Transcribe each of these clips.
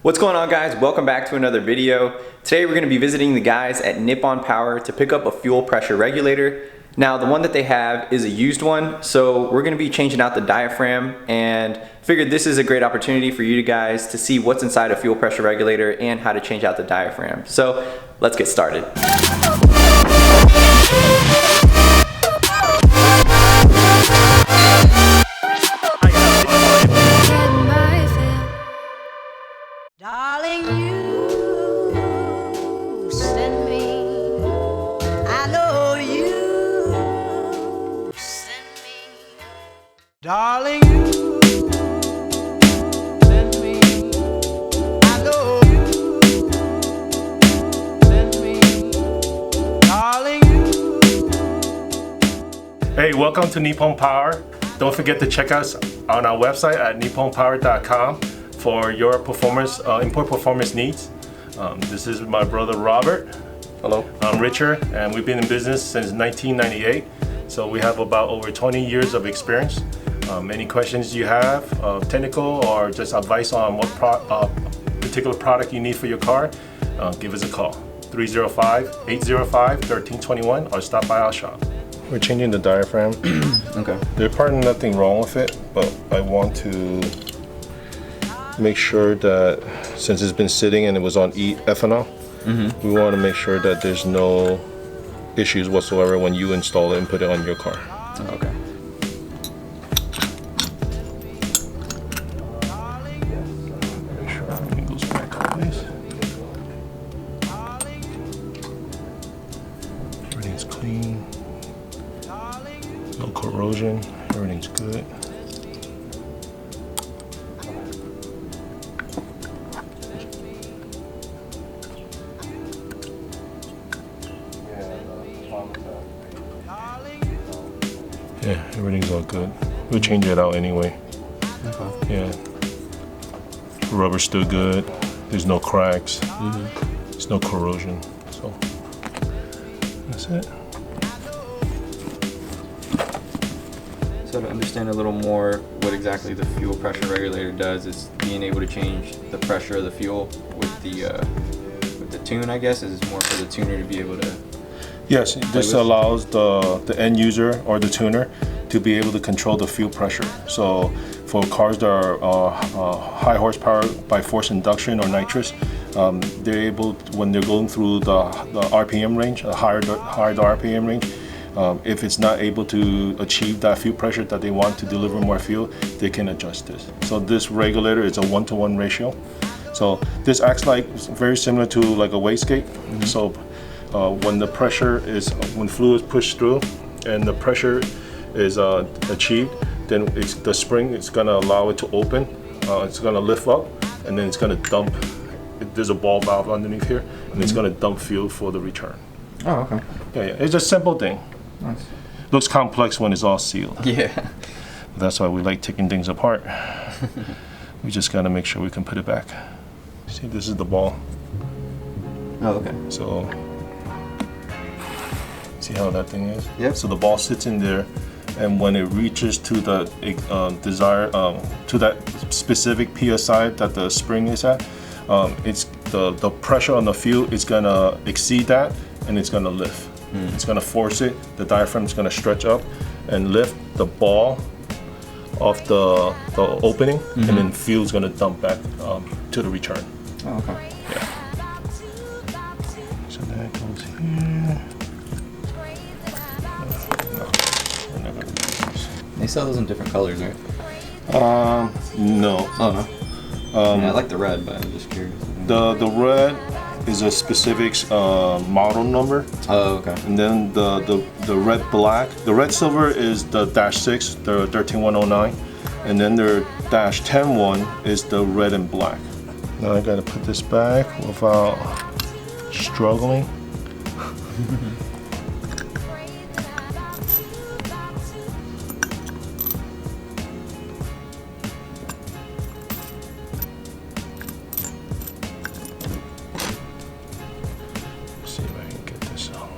What's going on, guys? Welcome back to another video. Today we're going to be visiting the guys at Nippon Power to pick up a fuel pressure regulator. Now the one that they have is a used one, so we're going to be changing out the diaphragm, and figured this is a great opportunity for you guys to see what's inside a fuel pressure regulator and how to change out the diaphragm. So let's get started. Darling, you send me. I know you send me. Darling, you send me. I know you send me. Darling, you. Hey, welcome to Nippon Power. Don't forget to check us on our website at nipponpower.com for your performance, import performance needs. This is my brother Robert. Hello. I'm Richard, and we've been in business since 1998. So we have about over 20 years of experience. Any questions you have, technical or just advice on what particular product you need for your car, give us a call. 305-805-1321 or stop by our shop. We're changing the diaphragm. Okay. There's probably nothing wrong with it, but I want to make sure that since it's been sitting and it was on ethanol, we want to make sure that there's no issues whatsoever when you install it and put it on your car. Okay. Make sure everything goes back in place. Everything's clean. No corrosion. Everything's good. Yeah, everything's all good. We'll change it out anyway. Okay. Yeah. Rubber's still good. There's no cracks. There's no corrosion. So that's it. So to understand a little more what exactly the fuel pressure regulator does is being able to change the pressure of the fuel with the tune, I guess. Is more for the tuner to be able to. Yes, this allows the end user or the tuner to be able to control the fuel pressure. So for cars that are high horsepower by force induction or nitrous, they're able, when they're going through the RPM range, a higher the RPM range, if it's not able to achieve that fuel pressure that they want to deliver more fuel, they can adjust this. So this regulator is a 1-to-1 ratio. So this acts like very similar to like a wastegate. So when the pressure is, when fluid is pushed through and the pressure is achieved, then the spring is going to allow it to open. It's going to lift up, and then it's going to dump. There's a ball valve underneath here, and it's going to dump fuel for the return. Oh, okay. Yeah, it's a simple thing. Nice. Looks complex when it's all sealed. Yeah. That's why we like taking things apart. We just got to make sure we can put it back. See, this is the ball. Oh, okay. So see how that thing is? Yep. So the ball sits in there, and when it reaches to the to that specific PSI that the spring is at, it's the pressure on the fuel is gonna exceed that, and it's gonna lift. It's gonna force it. The diaphragm is gonna stretch up and lift the ball off the opening, and then fuel is gonna dump back to the return. Oh, okay. Yeah. So that goes here. They sell those in different colors, right? No. Oh, no. I like the red, but I'm just curious. The red is a specific model number. Oh, okay. And then the red black, the red silver is the -6, the 13109, and then their -10 one is the red and black. Now I gotta put this back without struggling. See if I can get this out.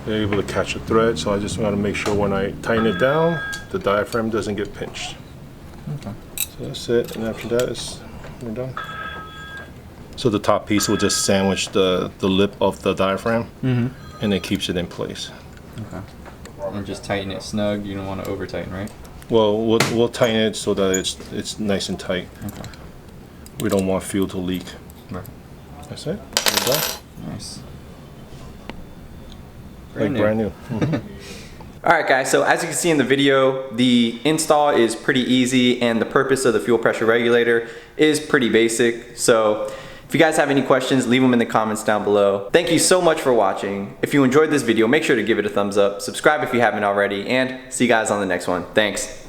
they're able to catch a thread. So I just want to make sure when I tighten it down, the diaphragm doesn't get pinched. Okay. So that's it, and after that, we're done. So the top piece will just sandwich the lip of the diaphragm, and it keeps it in place. Okay. And just tighten it snug. You don't want to over tighten, right? Well, we'll tighten it so that it's nice and tight. Okay. We don't want fuel to leak. Right. That's it. We're done. Nice. Brand new. Alright guys, so as you can see in the video, the install is pretty easy and the purpose of the fuel pressure regulator is pretty basic. So if you guys have any questions, leave them in the comments down below. Thank you so much for watching. If you enjoyed this video, make sure to give it a thumbs up, subscribe if you haven't already, and see you guys on the next one. Thanks.